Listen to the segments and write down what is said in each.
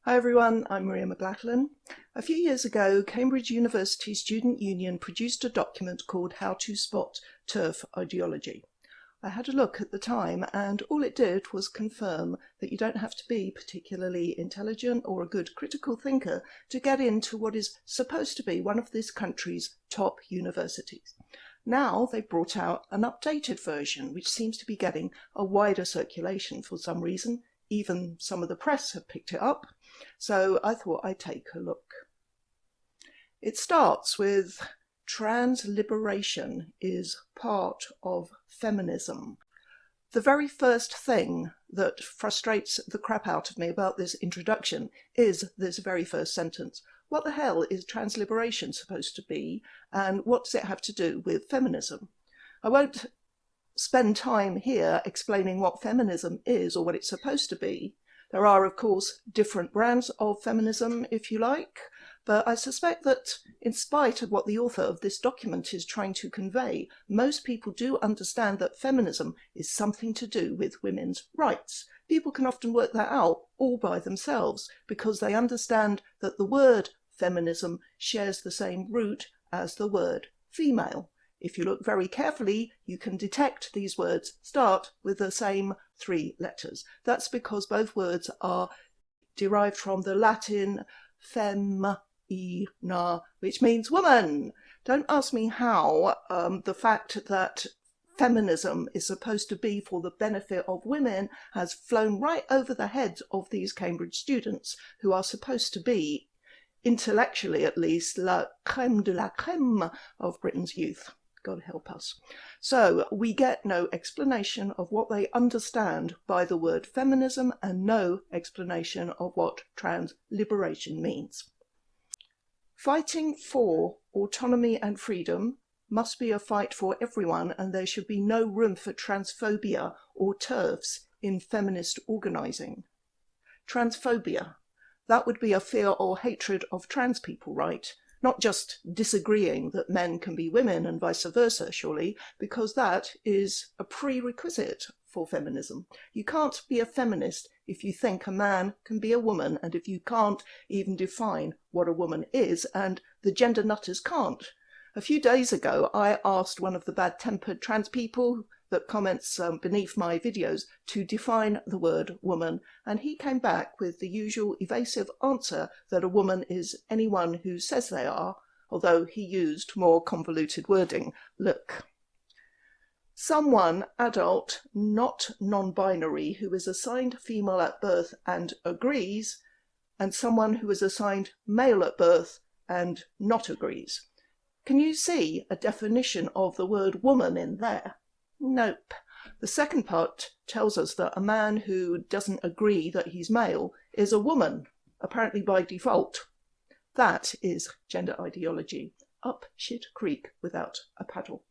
Hi everyone, I'm Maria McLachlan. A few years ago, Cambridge University Student Union produced a document called How to Spot TERF Ideology. I had a look at the time and all it did was confirm that you don't have to be particularly intelligent or a good critical thinker to get into what is supposed to be one of this country's top universities. Now they've brought out an updated version which seems to be getting a wider circulation for some reason. Even some of the press have picked it up, so I thought I'd take a look. It starts with trans liberation is part of feminism. The very first thing that frustrates the crap out of me about this introduction is this very first sentence. What the hell is trans liberation supposed to be, and what does it have to do with feminism? I won't spend time here explaining what feminism is or what it's supposed to be. There are, of course, different brands of feminism, if you like, but I suspect that in spite of what the author of this document is trying to convey, most people do understand that feminism is something to do with women's rights. People can often work that out all by themselves because they understand that the word feminism shares the same root as the word female. If you look very carefully, you can detect these words start with the same three letters. That's because both words are derived from the Latin femina, which means woman. Don't ask me how the fact that feminism is supposed to be for the benefit of women has flown right over the heads of these Cambridge students who are supposed to be, intellectually at least, la crème de la crème of Britain's youth. God help us. So we get no explanation of what they understand by the word feminism and no explanation of what trans liberation means. Fighting for autonomy and freedom must be a fight for everyone, and there should be no room for transphobia or TERFs in feminist organising. Transphobia, that would be a fear or hatred of trans people, right? Not just disagreeing that men can be women and vice versa, surely, because that is a prerequisite for feminism. You can't be a feminist if you think a man can be a woman, and if you can't even define what a woman is, and the gender nutters can't. A few days ago, I asked one of the bad-tempered trans people that comments beneath my videos to define the word woman, and he came back with the usual evasive answer that a woman is anyone who says they are, although he used more convoluted wording. Look. Someone adult, not non-binary, who is assigned female at birth and agrees, and someone who is assigned male at birth and not agrees. Can you see a definition of the word woman in there? Nope. The second part tells us that a man who doesn't agree that he's male is a woman, apparently by default. That is gender ideology. Up shit creek without a paddle.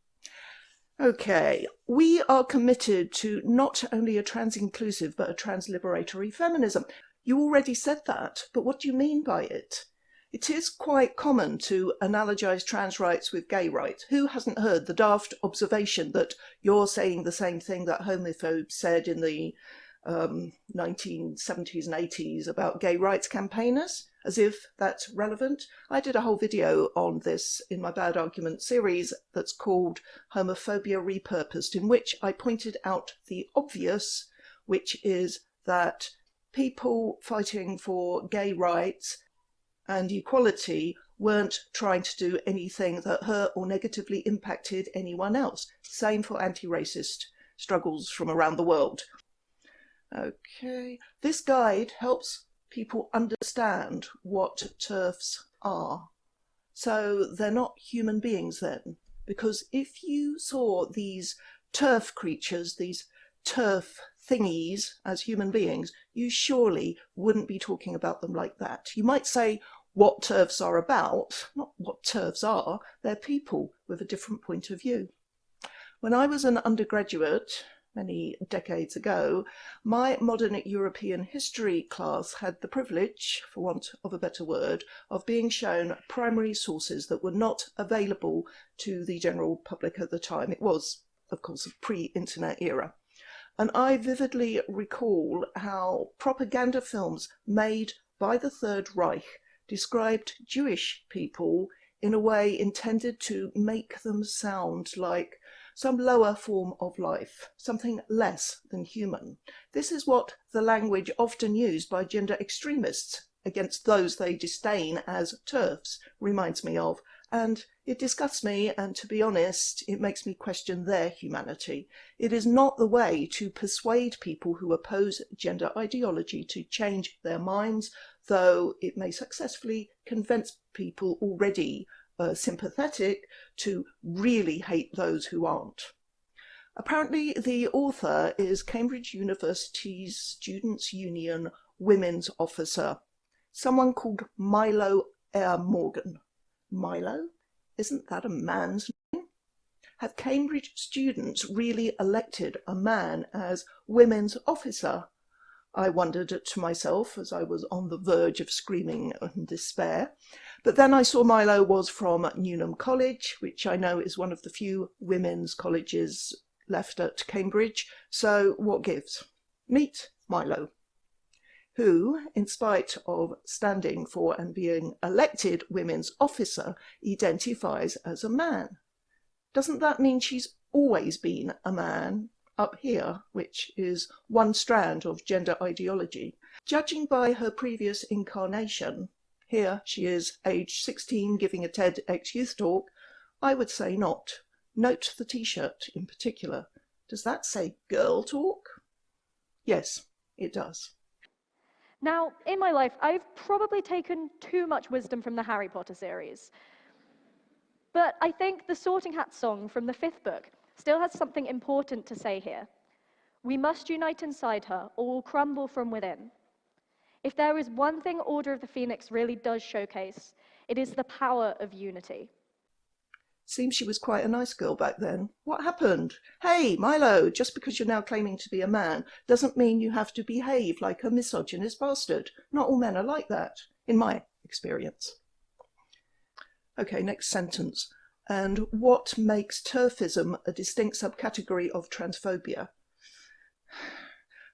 Okay, we are committed to not only a trans-inclusive but a trans-liberatory feminism. You already said that, but what do you mean by it? It is quite common to analogize trans rights with gay rights. Who hasn't heard the daft observation that you're saying the same thing that homophobes said in the 1970s and 80s about gay rights campaigners, as if that's relevant? I did a whole video on this in my Bad Argument series that's called Homophobia Repurposed, in which I pointed out the obvious, which is that people fighting for gay rights and equality weren't trying to do anything that hurt or negatively impacted anyone else. Same for anti-racist struggles from around the world. Okay, this guide helps people understand what TERFs are. So they're not human beings then, because if you saw these TERF creatures, these TERF thingies as human beings, you surely wouldn't be talking about them like that. You might say what TERFs are about, not what TERFs are. They're people with a different point of view. When I was an undergraduate, many decades ago, my modern European history class had the privilege, for want of a better word, of being shown primary sources that were not available to the general public at the time. It was, of course, a pre-internet era. And I vividly recall how propaganda films made by the Third Reich described Jewish people in a way intended to make them sound like some lower form of life, something less than human. This is what the language often used by gender extremists against those they disdain as TERFs reminds me of, and it disgusts me, and to be honest, it makes me question their humanity. It is not the way to persuade people who oppose gender ideology to change their minds, though it may successfully convince people already sympathetic to really hate those who aren't. Apparently the author is Cambridge University's Students' Union women's officer, someone called Milo Morgan. Milo? Isn't that a man's name? Have Cambridge students really elected a man as women's officer? I wondered to myself as I was on the verge of screaming in despair. But then I saw Milo was from Newnham College, which I know is one of the few women's colleges left at Cambridge. So what gives? Meet Milo, who, in spite of standing for and being elected women's officer, identifies as a man. Doesn't that mean she's always been a man up here, which is one strand of gender ideology? Judging by her previous incarnation, here she is, age 16, giving a TEDx youth talk, I would say not. Note the t-shirt in particular. Does that say girl talk? Yes, it does. Now, in my life, I've probably taken too much wisdom from the Harry Potter series. But I think the Sorting Hat song from the 5th book still has something important to say here. We must unite inside her, or we'll crumble from within. If there is one thing Order of the Phoenix really does showcase, it is the power of unity. Seems she was quite a nice girl back then. What happened? Hey, Milo, just because you're now claiming to be a man doesn't mean you have to behave like a misogynist bastard. Not all men are like that, in my experience. Okay, next sentence. And what makes turfism a distinct subcategory of transphobia?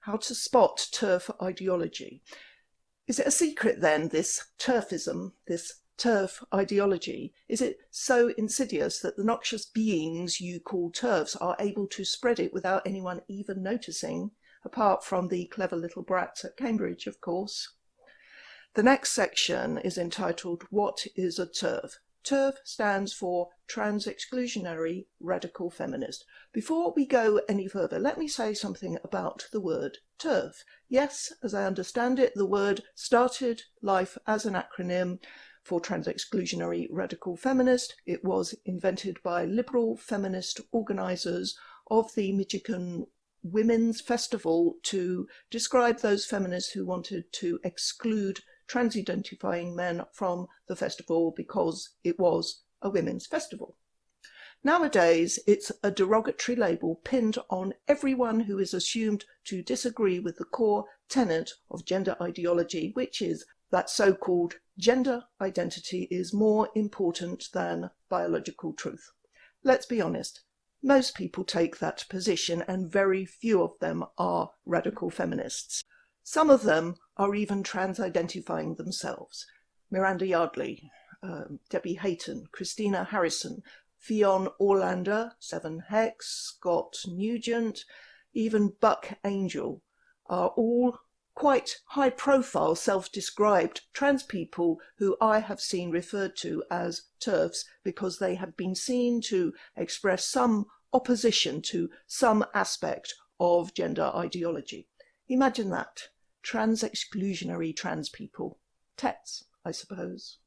How to spot TERF ideology. Is it a secret then, this turfism, this TERF ideology? Is it so insidious that the noxious beings you call TERFs are able to spread it without anyone even noticing, apart from the clever little brats at Cambridge, of course? The next section is entitled, What is a TERF? TERF stands for Trans-Exclusionary Radical Feminist. Before we go any further, let me say something about the word TERF. Yes, as I understand it, the word started life as an acronym for Trans-Exclusionary Radical Feminist. It was invented by liberal feminist organisers of the Michigan Women's Festival to describe those feminists who wanted to exclude trans-identifying men from the festival because it was a women's festival. Nowadays, it's a derogatory label pinned on everyone who is assumed to disagree with the core tenet of gender ideology, which is that so-called gender identity is more important than biological truth. Let's be honest, most people take that position and very few of them are radical feminists. Some of them are even trans-identifying themselves. Miranda Yardley, Debbie Hayton, Christina Harrison, Fionn Orlander, Seven Hex, Scott Nugent, even Buck Angel are all quite high-profile self-described trans people who I have seen referred to as TERFs because they have been seen to express some opposition to some aspect of gender ideology. Imagine that. Trans-exclusionary trans people. TETs, I suppose.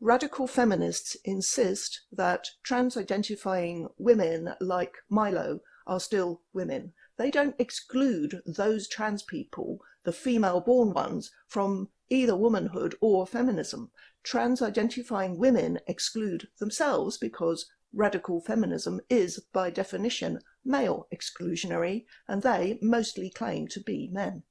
Radical feminists insist that trans-identifying women like Milo are still women. They don't exclude those trans people, the female-born ones, from either womanhood or feminism. Trans-identifying women exclude themselves because radical feminism is, by definition, male exclusionary, and they mostly claim to be men.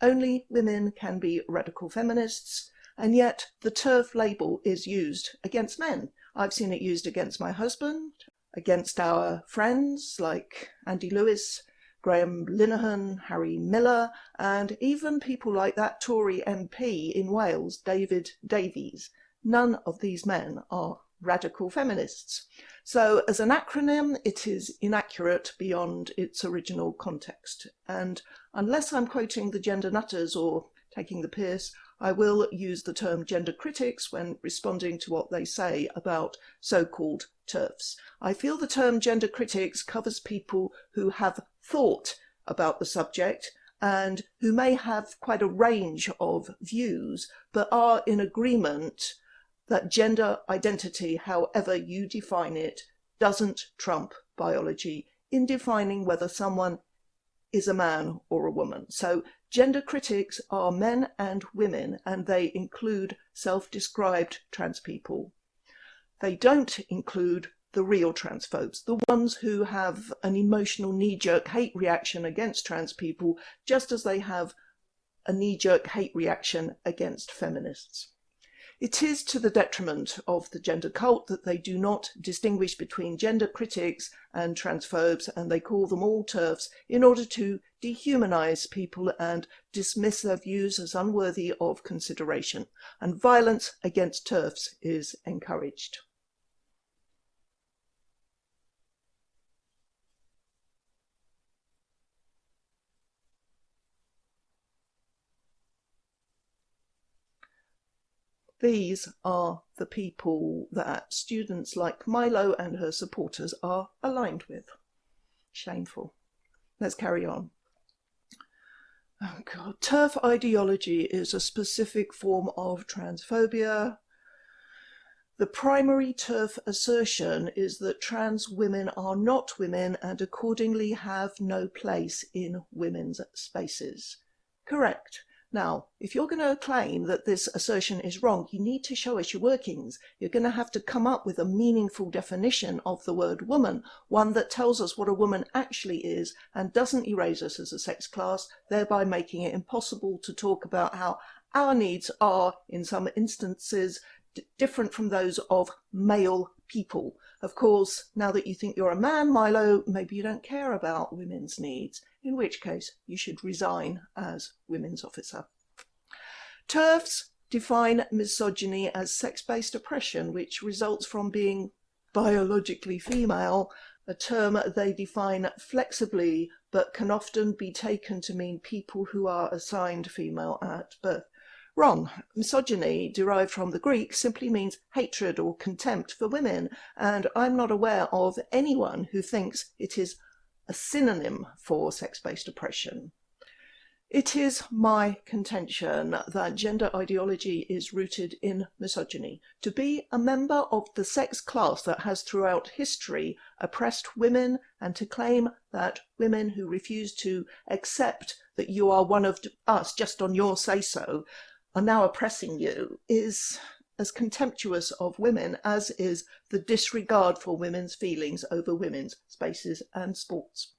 Only women can be radical feminists, and yet the TERF label is used against men. I've seen it used against my husband, against our friends like Andy Lewis, Graham Linehan, Harry Miller, and even people like that Tory MP in Wales, David Davies. None of these men are radical feminists. So as an acronym, it is inaccurate beyond its original context. And unless I'm quoting the gender nutters or taking the piss, I will use the term gender critics when responding to what they say about so-called TERFs. I feel the term gender critics covers people who have thought about the subject and who may have quite a range of views, but are in agreement that gender identity, however you define it, doesn't trump biology in defining whether someone is a man or a woman. So gender critics are men and women, and they include self-described trans people. They don't include the real transphobes, the ones who have an emotional knee-jerk hate reaction against trans people, just as they have a knee-jerk hate reaction against feminists. It is to the detriment of the gender cult that they do not distinguish between gender critics and transphobes, and they call them all TERFs in order to dehumanize people and dismiss their views as unworthy of consideration. And violence against TERFs is encouraged. These are the people that students like Milo and her supporters are aligned with. Shameful. Let's carry on. Oh God, TERF ideology is a specific form of transphobia. The primary TERF assertion is that trans women are not women and accordingly have no place in women's spaces. Correct. Now, if you're going to claim that this assertion is wrong, you need to show us your workings. You're going to have to come up with a meaningful definition of the word woman, one that tells us what a woman actually is and doesn't erase us as a sex class, thereby making it impossible to talk about how our needs are, in some instances, different from those of male people. Of course, now that you think you're a man, Milo, maybe you don't care about women's needs, in which case you should resign as women's officer. TERFs define misogyny as sex-based oppression, which results from being biologically female, a term they define flexibly but can often be taken to mean people who are assigned female at birth. Wrong. Misogyny, derived from the Greek, simply means hatred or contempt for women, and I'm not aware of anyone who thinks it is a synonym for sex-based oppression. It is my contention that gender ideology is rooted in misogyny. To be a member of the sex class that has throughout history oppressed women, and to claim that women who refuse to accept that you are one of us just on your say-so are now oppressing you, is as contemptuous of women as is the disregard for women's feelings over women's spaces and sports.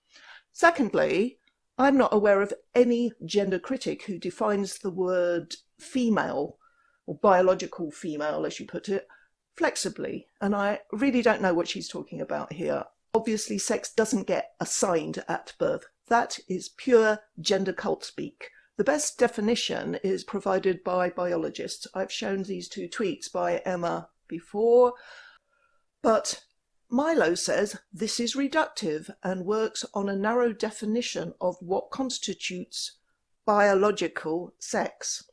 Secondly, I'm not aware of any gender critic who defines the word female, or biological female as you put it, flexibly, and I really don't know what she's talking about here. Obviously, sex doesn't get assigned at birth. That is pure gender cult speak. The best definition is provided by biologists. I've shown these two tweets by Emma before, but Milo says this is reductive and works on a narrow definition of what constitutes biological sex.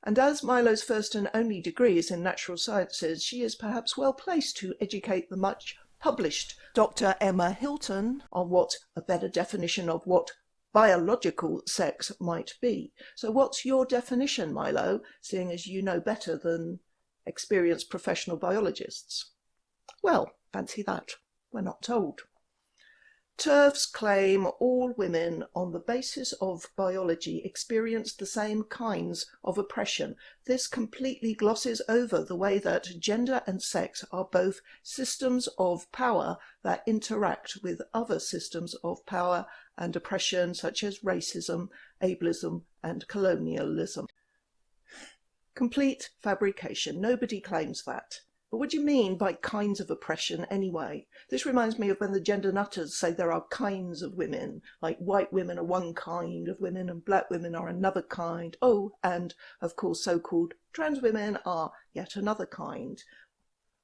And as Milo's first and only degree is in natural sciences, she is perhaps well placed to educate the much published Dr. Emma Hilton on what a better definition of what biological sex might be. So what's your definition, Milo, seeing as you know better than experienced professional biologists? Well, fancy that. We're not told. TERFs claim all women on the basis of biology experience the same kinds of oppression. This completely glosses over the way that gender and sex are both systems of power that interact with other systems of power and oppression such as racism, ableism and colonialism. Complete fabrication. Nobody claims that. But what do you mean by kinds of oppression anyway? This reminds me of when the gender nutters say there are kinds of women, like white women are one kind of women and black women are another kind. Oh, and of course so-called trans women are yet another kind.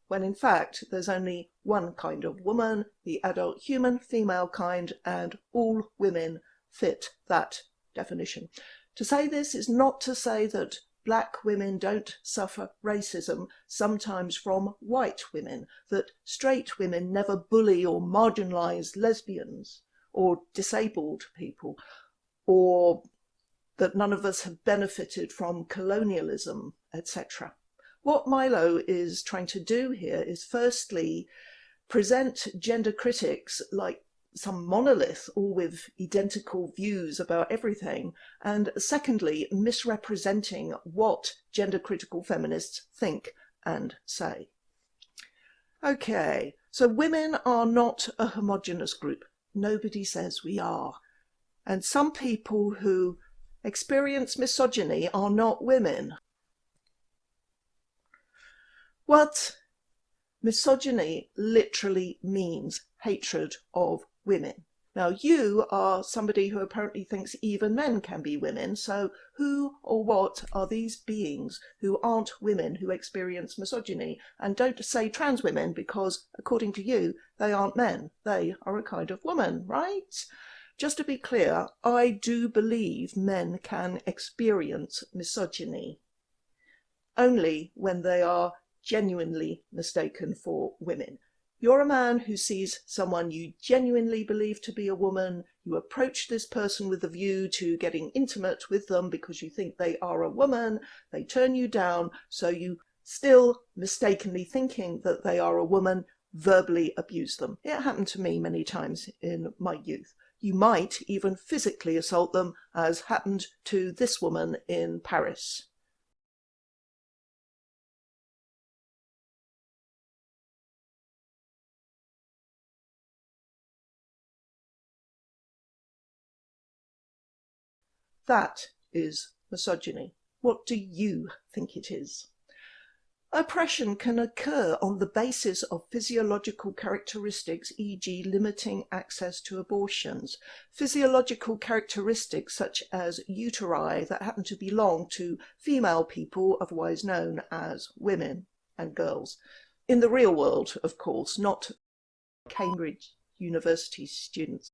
When in fact there's only one kind of woman, the adult human female kind, and all women fit that definition. To say this is not to say that black women don't suffer racism, sometimes from white women, that straight women never bully or marginalise lesbians or disabled people, or that none of us have benefited from colonialism, etc. What Milo is trying to do here is firstly present gender critics like some monolith, all with identical views about everything, and secondly, misrepresenting what gender critical feminists think and say. Okay, so women are not a homogenous group. Nobody says we are. And some people who experience misogyny are not women. What misogyny literally means hatred of women. Now, you are somebody who apparently thinks even men can be women, so who or what are these beings who aren't women who experience misogyny? And don't say trans women, because according to you, they aren't men. They are a kind of woman, right? Just to be clear, I do believe men can experience misogyny, only when they are genuinely mistaken for women. You're a man who sees someone you genuinely believe to be a woman, you approach this person with a view to getting intimate with them because you think they are a woman, they turn you down, so you, still mistakenly thinking that they are a woman, verbally abuse them. It happened to me many times in my youth. You might even physically assault them, as happened to this woman in Paris. That is misogyny. What do you think it is? Oppression can occur on the basis of physiological characteristics, e.g. limiting access to abortions. Physiological characteristics such as uteri that happen to belong to female people, otherwise known as women and girls. In the real world, of course, not Cambridge University Students'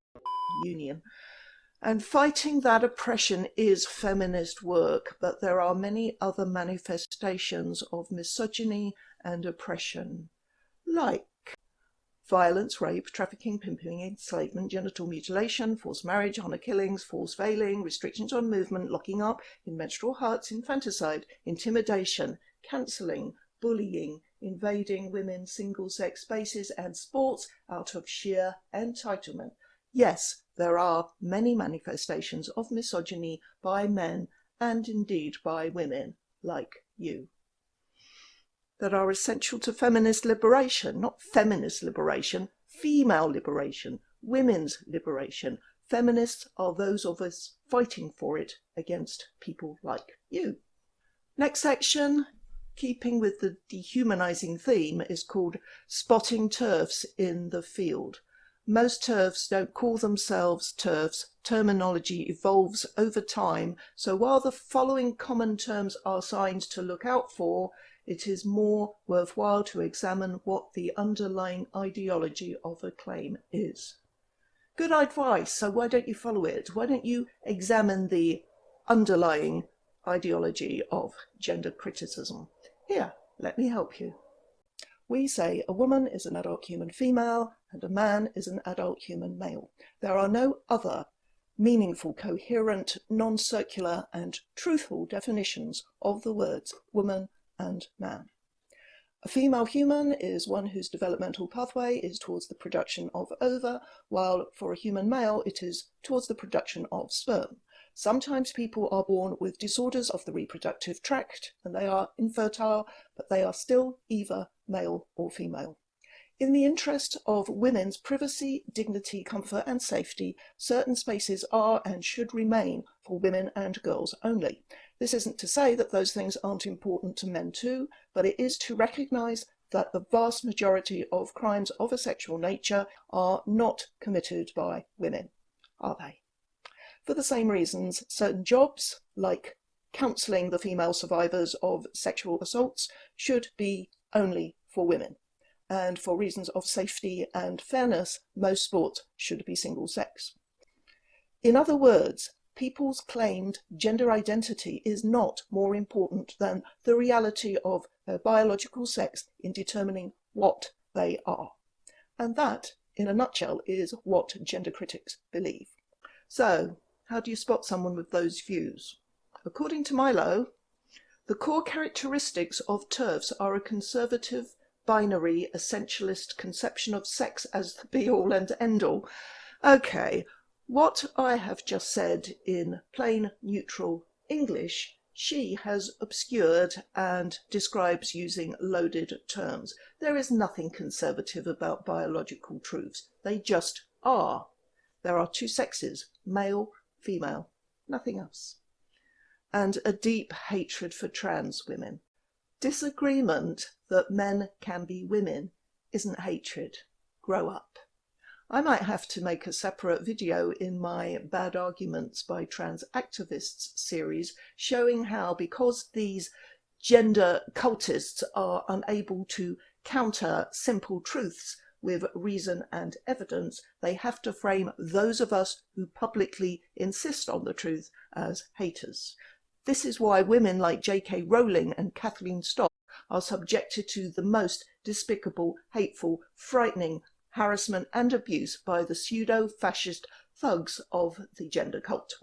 Union. And fighting that oppression is feminist work, but there are many other manifestations of misogyny and oppression, like violence, rape, trafficking, pimping, enslavement, genital mutilation, forced marriage, honour killings, forced veiling, restrictions on movement, locking up in menstrual huts, infanticide, intimidation, cancelling, bullying, invading women's single-sex spaces and sports out of sheer entitlement. Yes, there are many manifestations of misogyny by men and indeed by women like you that are essential to feminist liberation, not feminist liberation, female liberation, women's liberation. Feminists are those of us fighting for it against people like you. Next section, keeping with the dehumanizing theme, is called Spotting TERFs in the Field. Most TERFs don't call themselves TERFs. Terminology evolves over time, so while the following common terms are signs to look out for, it is more worthwhile to examine what the underlying ideology of a claim is. Good advice, so why don't you follow it? Why don't you examine the underlying ideology of gender criticism? Here, let me help you. We say a woman is an adult human female and a man is an adult human male. There are no other meaningful, coherent, non-circular and truthful definitions of the words woman and man. A female human is one whose developmental pathway is towards the production of ova, while for a human male it is towards the production of sperm. Sometimes people are born with disorders of the reproductive tract and they are infertile, but they are still either male or female. In the interest of women's privacy, dignity, comfort and safety, certain spaces are and should remain for women and girls only. This isn't to say that those things aren't important to men too, but it is to recognise that the vast majority of crimes of a sexual nature are not committed by women, are they? For the same reasons, certain jobs, like counselling the female survivors of sexual assaults, should be only for women. And for reasons of safety and fairness, most sports should be single sex. In other words, people's claimed gender identity is not more important than the reality of their biological sex in determining what they are. And that, in a nutshell, is what gender critics believe. So, how do you spot someone with those views? According to Milo, the core characteristics of TERFs are a conservative, binary, essentialist conception of sex as the be-all and end-all. Okay, what I have just said in plain, neutral English, she has obscured and describes using loaded terms. There is nothing conservative about biological truths. They just are. There are two sexes, male, female, nothing else. And a deep hatred for trans women. Disagreement that men can be women isn't hatred. Grow up. I might have to make a separate video in my Bad Arguments by Trans Activists series showing how, because these gender cultists are unable to counter simple truths with reason and evidence, they have to frame those of us who publicly insist on the truth as haters. This is why women like J.K. Rowling and Kathleen Stock are subjected to the most despicable, hateful, frightening harassment and abuse by the pseudo-fascist thugs of the gender cult.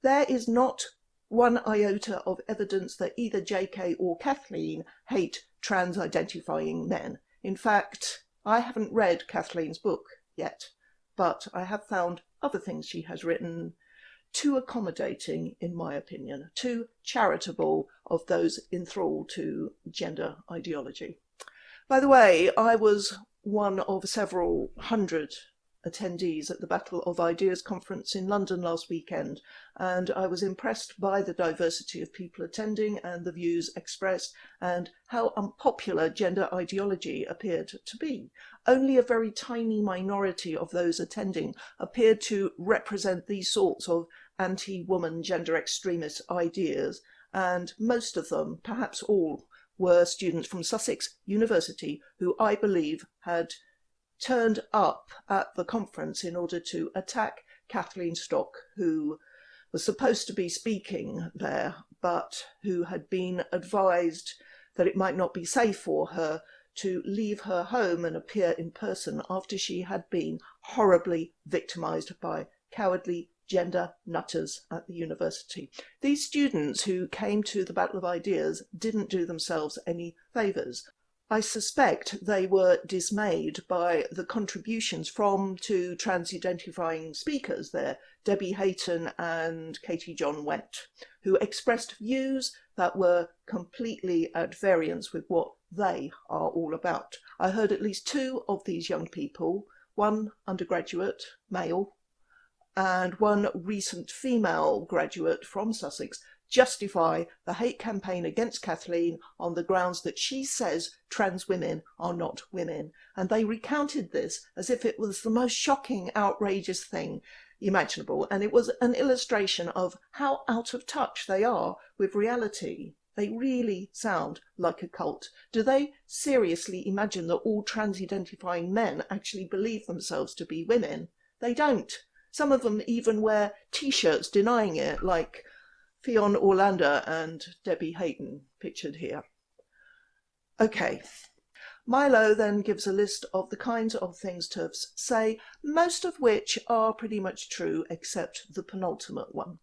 There is not one iota of evidence that either J.K. or Kathleen hate trans-identifying men. In fact, I haven't read Kathleen's book yet, but I have found other things she has written too accommodating, in my opinion, too charitable of those enthralled to gender ideology. By the way, I was one of several hundred attendees at the Battle of Ideas conference in London last weekend, and I was impressed by the diversity of people attending and the views expressed and how unpopular gender ideology appeared to be. Only a very tiny minority of those attending appeared to represent these sorts of anti-woman gender extremist ideas, and most of them, perhaps all, were students from Sussex University who I believe had turned up at the conference in order to attack Kathleen Stock, who was supposed to be speaking there, but who had been advised that it might not be safe for her to leave her home and appear in person after she had been horribly victimised by cowardly gender nutters at the university. These students who came to the Battle of Ideas didn't do themselves any favours. I suspect they were dismayed by the contributions from two trans-identifying speakers there, Debbie Hayton and Katie John Went, who expressed views that were completely at variance with what they are all about. I heard at least two of these young people, one undergraduate, male, and one recent female graduate from Sussex, justify the hate campaign against Kathleen on the grounds that she says trans women are not women. And they recounted this as if it was the most shocking, outrageous thing imaginable. And it was an illustration of how out of touch they are with reality. They really sound like a cult. Do they seriously imagine that all trans-identifying men actually believe themselves to be women? They don't. Some of them even wear t-shirts denying it, like Fionn Orlando and Debbie Hayton, pictured here. Okay, Milo then gives a list of the kinds of things TERFs say, most of which are pretty much true except the penultimate one.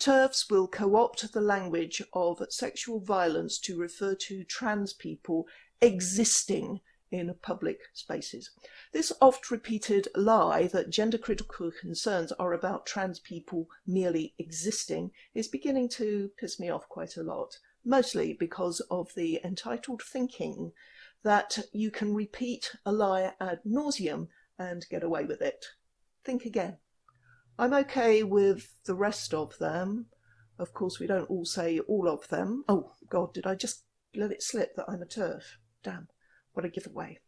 TERFs will co-opt the language of sexual violence to refer to trans people existing in public spaces. This oft-repeated lie that gender-critical concerns are about trans people merely existing is beginning to piss me off quite a lot, mostly because of the entitled thinking that you can repeat a lie ad nauseum and get away with it. Think again. I'm okay with the rest of them. Of course, we don't all say all of them. Oh, God, did I just let it slip that I'm a TERF? Damn, what a giveaway.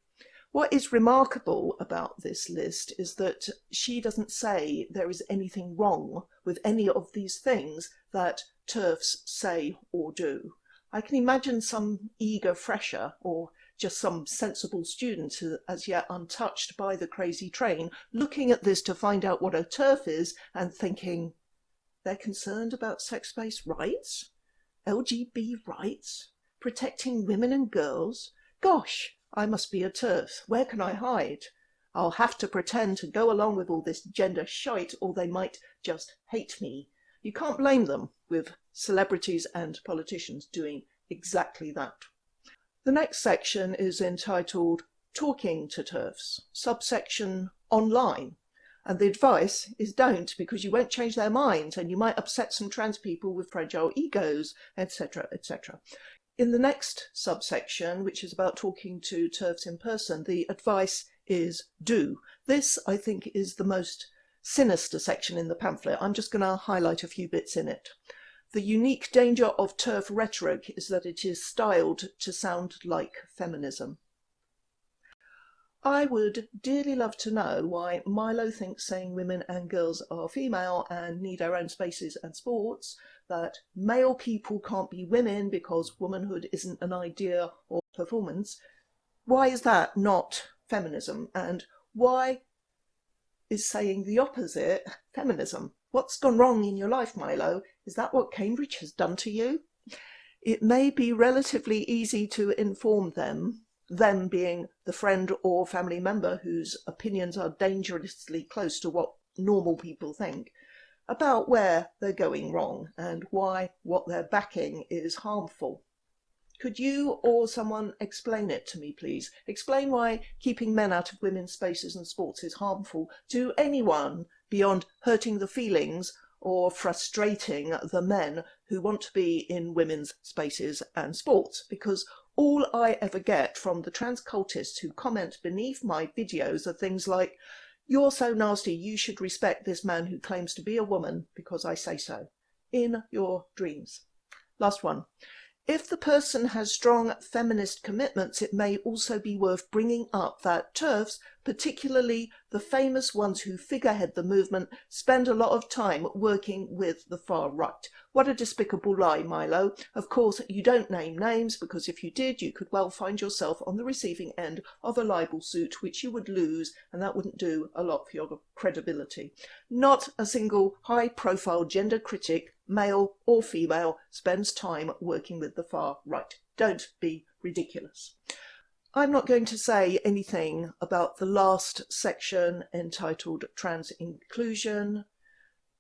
What is remarkable about this list is that she doesn't say there is anything wrong with any of these things that TERFs say or do. I can imagine some eager fresher or just some sensible student as yet untouched by the crazy train looking at this to find out what a TERF is and thinking, they're concerned about sex-based rights, LGB rights, protecting women and girls. Gosh, I must be a TERF. Where can I hide? I'll have to pretend to go along with all this gender shite, or they might just hate me. You can't blame them, with celebrities and politicians doing exactly that. The next section is entitled Talking to TERFs, subsection Online. And the advice is don't, because you won't change their minds and you might upset some trans people with fragile egos, etc., etc. In the next subsection, which is about talking to TERFs in person, the advice is do. This, I think, is the most sinister section in the pamphlet. I'm just going to highlight a few bits in it. The unique danger of TERF rhetoric is that it is styled to sound like feminism. I would dearly love to know why Milo thinks saying women and girls are female and need our own spaces and sports, that male people can't be women because womanhood isn't an idea or performance. Why is that not feminism? And why is saying the opposite feminism? What's gone wrong in your life, Milo? Is that what Cambridge has done to you? It may be relatively easy to inform them being the friend or family member whose opinions are dangerously close to what normal people think, about where they're going wrong and why what they're backing is harmful. Could you or someone explain it to me, please? Explain why keeping men out of women's spaces and sports is harmful to anyone beyond hurting the feelings or frustrating the men who want to be in women's spaces and sports, because all I ever get from the trans cultists who comment beneath my videos are things like, "You're so nasty, you should respect this man who claims to be a woman because I say so." In your dreams. Last one. If the person has strong feminist commitments, it may also be worth bringing up that TERFs, particularly the famous ones who figurehead the movement, spend a lot of time working with the far right. What a despicable lie, Milo. Of course, you don't name names, because if you did, you could well find yourself on the receiving end of a libel suit, which you would lose, and that wouldn't do a lot for your credibility. Not a single high-profile gender critic, male or female, spends time working with the far right. Don't be ridiculous. I'm not going to say anything about the last section entitled Trans Inclusion.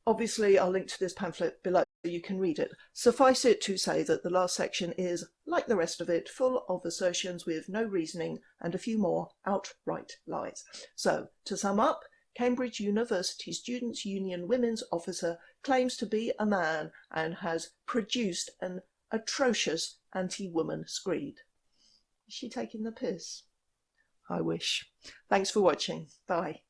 Obviously, I'll link to this pamphlet below so you can read it. Suffice it to say that the last section is, like the rest of it, full of assertions with no reasoning and a few more outright lies. So, to sum up, Cambridge University Students' Union Women's Officer claims to be a man and has produced an atrocious anti-woman screed. Is she taking the piss? I wish. Thanks for watching. Bye.